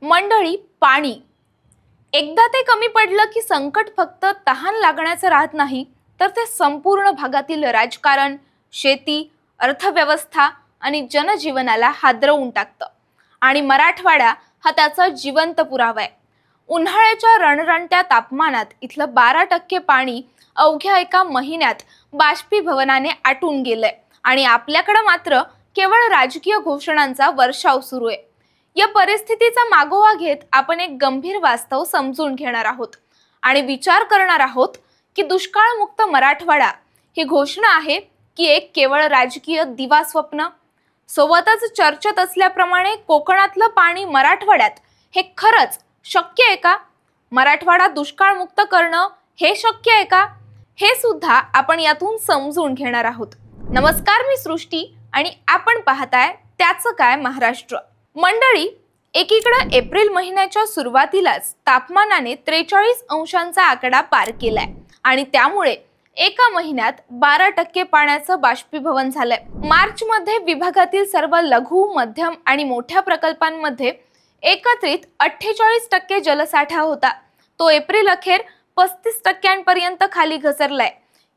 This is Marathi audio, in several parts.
मंडळी, पाणी एकदा ते कमी पडलं की संकट फक्त तहान लागण्याचं राहत नाही, तर ते संपूर्ण भागातील राजकारण, शेती, अर्थव्यवस्था आणि जनजीवनाला हादरवून टाकतं. आणि मराठवाडा हा त्याचा जिवंत पुरावा आहे. उन्हाळ्याच्या रणरणत्या तापमानात इथलं 12% पाणी अवघ्या एका महिन्यात बाष्पीभवनाने आटून गेलंय आणि आपल्याकडे मात्र केवळ राजकीय घोषणांचा वर्षाव सुरू आहे. या परिस्थितीचा मागोवा घेत आपण एक गंभीर वास्तव समजून घेणार आहोत आणि विचार करणार आहोत की दुष्काळमुक्त मराठवाडा ही घोषणा आहे की एक केवळ राजकीय दिवास्वप्न. सोबतच चर्चेत असल्याप्रमाणे कोकणातलं पाणी मराठवाड्यात हे खरंच शक्य आहे का? मराठवाडा दुष्काळमुक्त करणं हे शक्य आहे का? हे सुद्धा आपण यातून समजून घेणार आहोत. नमस्कार, मी सृष्टी आणि आपण पाहताय त्याचं काय महाराष्ट्र. मंडळी, एकीकडे एप्रिल महिन्याच्या सुरुवातीलाच तापमानाने 43 अंशांचा आकडा पार केलाय आणि त्यामुळे एका महिन्यात 12% पाण्याचं बाष्पीभवन झालंय. मार्च मध्ये विभागातील सर्व लघु, मध्यम आणि मोठ्या प्रकल्पांमध्ये एकत्रित 48% जलसाठा होता. तो एप्रिल अखेर 35% खाली घसरलाय.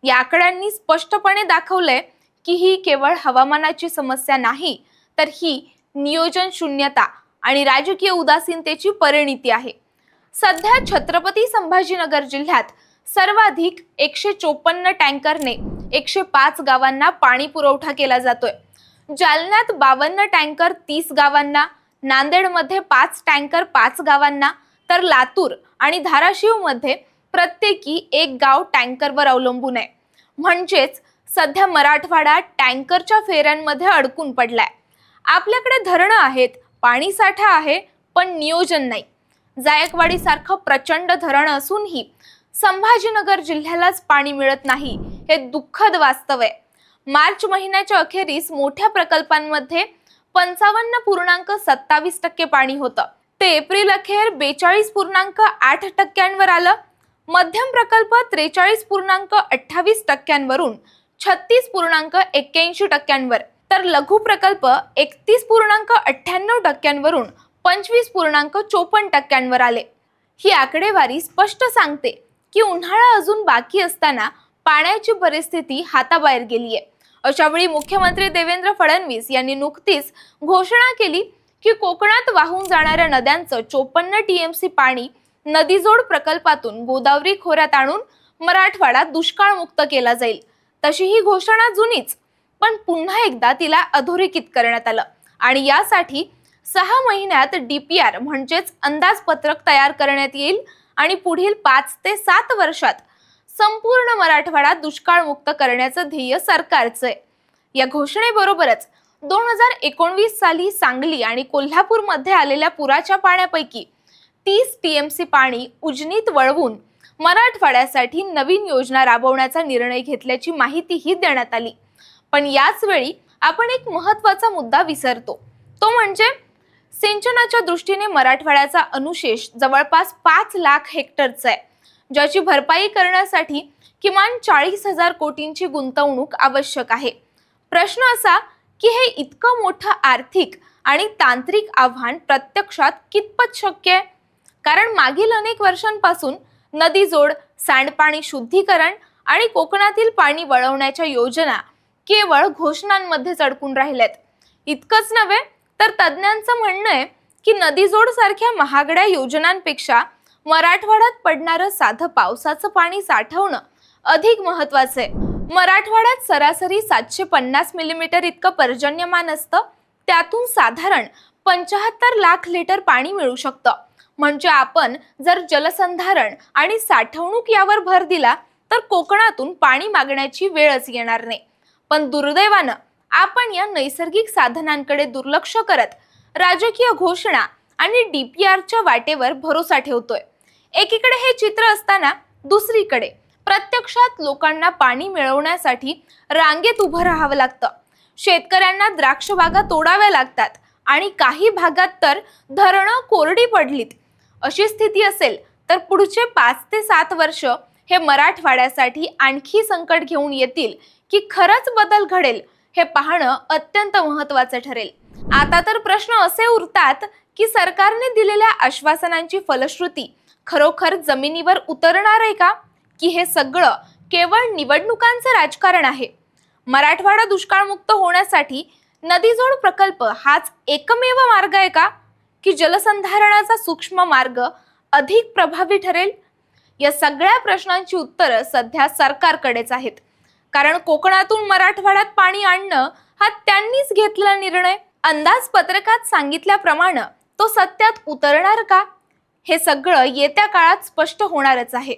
या आकड्यांनी स्पष्टपणे दाखवलंय की ही केवळ हवामानाची समस्या नाही, तर ही नियोजन शून्यता आणि राजकीय उदासीनतेची परिणिती आहे. सध्या छत्रपती संभाजीनगर जिल्ह्यात सर्वाधिक 154 टँकरने 105 गावांना पाणी पुरवठा केला जातोय. जालन्यात 52 टँकर 30 गावांना, नांदेडमध्ये 5 टँकर 5 गावांना, तर लातूर आणि धाराशिव मध्ये प्रत्येकी 1 गाव टँकरवर अवलंबून आहे. म्हणजेच सध्या मराठवाडा टँकरच्या फेऱ्यांमध्ये अडकून पडलाय. आपल्याकडे धरणं आहेत, पाणी साठा आहे, पण नियोजन नाही. जायकवाडी सारखं प्रचंड धरण असूनही संभाजीनगर जिल्ह्यालाच पाणी मिळत नाही, हे दुःखद वास्तव आहे. मार्च महिन्याच्या अखेरीस मोठ्या प्रकल्पांमध्ये 55.27% पाणी होतं. ते एप्रिल अखेर 42.8% आलं. मध्यम प्रकल्प 43.28% वरून 36.81%, तर लघु प्रकल्प 31.98% वरून 25.54% आले. ही आकडेवारी स्पष्ट सांगते की उन्हाळा अजून बाकी असताना पाण्याची परिस्थिती हाताबाहेर गेलीये. अशा वेळी मुख्यमंत्री देवेंद्र फडणवीस यांनी नुकतीच घोषणा केली की कोकणात वाहून जाणाऱ्या नद्यांचं 54 TMC पाणी नदीजोड प्रकल्पातून गोदावरी खोऱ्यात आणून मराठवाडा दुष्काळमुक्त केला जाईल. तशी ही घोषणा जुनीच, पण पुन्हा एकदा तिला अधोरेखित करण्यात आलं आणि यासाठी 6 महिन्यात DPR म्हणजेच अंदाजपत्रक तयार करण्यात येईल आणि पुढील 5 ते 7 वर्षात संपूर्ण मराठवाडा दुष्काळमुक्त करण्याचं ध्येय सरकारचं आहे. या घोषणेबरोबरच 2019 साली सांगली आणि कोल्हापूरमध्ये आलेल्या पुराच्या पाण्यापैकी 30 TMC पाणी उजनीत वळवून मराठवाड्यासाठी नवीन योजना राबवण्याचा निर्णय घेतल्याची माहितीही देण्यात आली. पण याच वेळी आपण एक महत्त्वाचा मुद्दा विसरतो, तो म्हणजे सिंचनाच्या दृष्टीने मराठवाड्याचा अनुशेष जवळपास 5 लाख हेक्टरचा आहे, ज्याची भरपाई करण्यासाठी किमान 40,000 कोटींची गुंतवणूक आवश्यक आहे. प्रश्न असा की हे इतकं मोठं आर्थिक आणि तांत्रिक आव्हान प्रत्यक्षात कितपत शक्य आहे? कारण मागील अनेक वर्षांपासून नदीजोड, सांडपाणी शुद्धीकरण आणि कोकणातील पाणी वळवण्याच्या योजना केवळ घोषणांमध्येच अडकून राहिल्यात. इतकंच नव्हे, तर तज्ज्ञांचं म्हणणं आहे की नदीजोड सारख्या महागड्या योजनांपेक्षा मराठवाड्यात पडणारं साधं पावसाचं पाणी साठवणं अधिक महत्त्वाचं आहे. मराठवाड्यात सरासरी 750 मिलीमीटर इतकं पर्जन्यमान असतं. त्यातून साधारण 75 लाख लिटर पाणी मिळू शकतं. म्हणजे आपण जर जलसंधारण आणि साठवणूक यावर भर दिला तर कोकणातून पाणी मागण्याची वेळच येणार नाही. पण दुर्दैवानं आपण या नैसर्गिक साधनांकडे दुर्लक्ष करत राजकीय घोषणा आणि DPRच्या वाटेवर भरोसा ठेवतोय. एकीकडे हे चित्र असताना दुसरीकडे प्रत्यक्षात लोकांना पाणी मिळवण्यासाठी रांगेत उभं राहावं लागतं. शेतकऱ्यांना द्राक्ष बागा तोडाव्या लागतात आणि काही भागात तर धरणं कोरडी पडलीत. अशी स्थिती असेल तर पुढचे 5 ते 7 वर्ष हे मराठवाड्यासाठी आणखी संकट घेऊन येतील की खरंच बदल घडेल, हे पाहणं अत्यंत महत्त्वाचं ठरेल. आता तर प्रश्न असे उरतात की सरकारने दिलेल्या आश्वासनांची फलश्रुती खरोखर जमिनीवर उतरणार आहे का, की हे सगळं केवळ निवडणुकांचं राजकारण आहे? मराठवाडा दुष्काळमुक्त होण्यासाठी नदीजोड प्रकल्प हाच एकमेव मार्ग आहे का, की जलसंधारणाचा सूक्ष्म मार्ग अधिक प्रभावी ठरेल? या सगळ्या प्रश्नांची उत्तरं सध्या सरकारकडेच आहेत. कारण कोकणातून मराठवाड्यात पाणी आणणं हा त्यांनीच घेतलेला निर्णय. अंदाजपत्रकात सांगितल्याप्रमाणे तो सत्यात उतरणार का, हे सगळं येत्या काळात स्पष्ट होणारच आहे.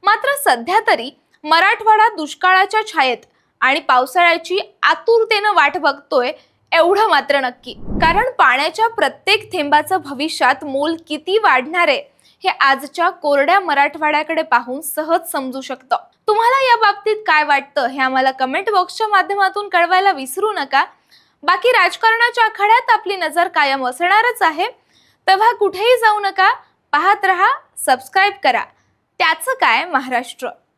मात्र सध्या तरी मराठवाडा दुष्काळाच्या छायेत आणि पावसाळ्याची आतुरतेनं वाट बघतोय, एवढं मात्र नक्की. कारण पाण्याच्या प्रत्येक थेंबाचं भविष्यात मोल किती वाढणार आहे हे आजच्या कोरड्या मराठवाड्याकडे पाहून सहज समजू शकतं. तुम्हाला या बाबतीत काय वाटतं हे आम्हाला कमेंट बॉक्सच्या माध्यमातून कळवायला विसरू नका. बाकी राजकारणाच्या आखाड्यात आपली नजर कायम असणारच आहे, तेव्हा कुठेही जाऊ नका. पाहत रहा, सबस्क्राईब करा. त्याचं काय महाराष्ट्र.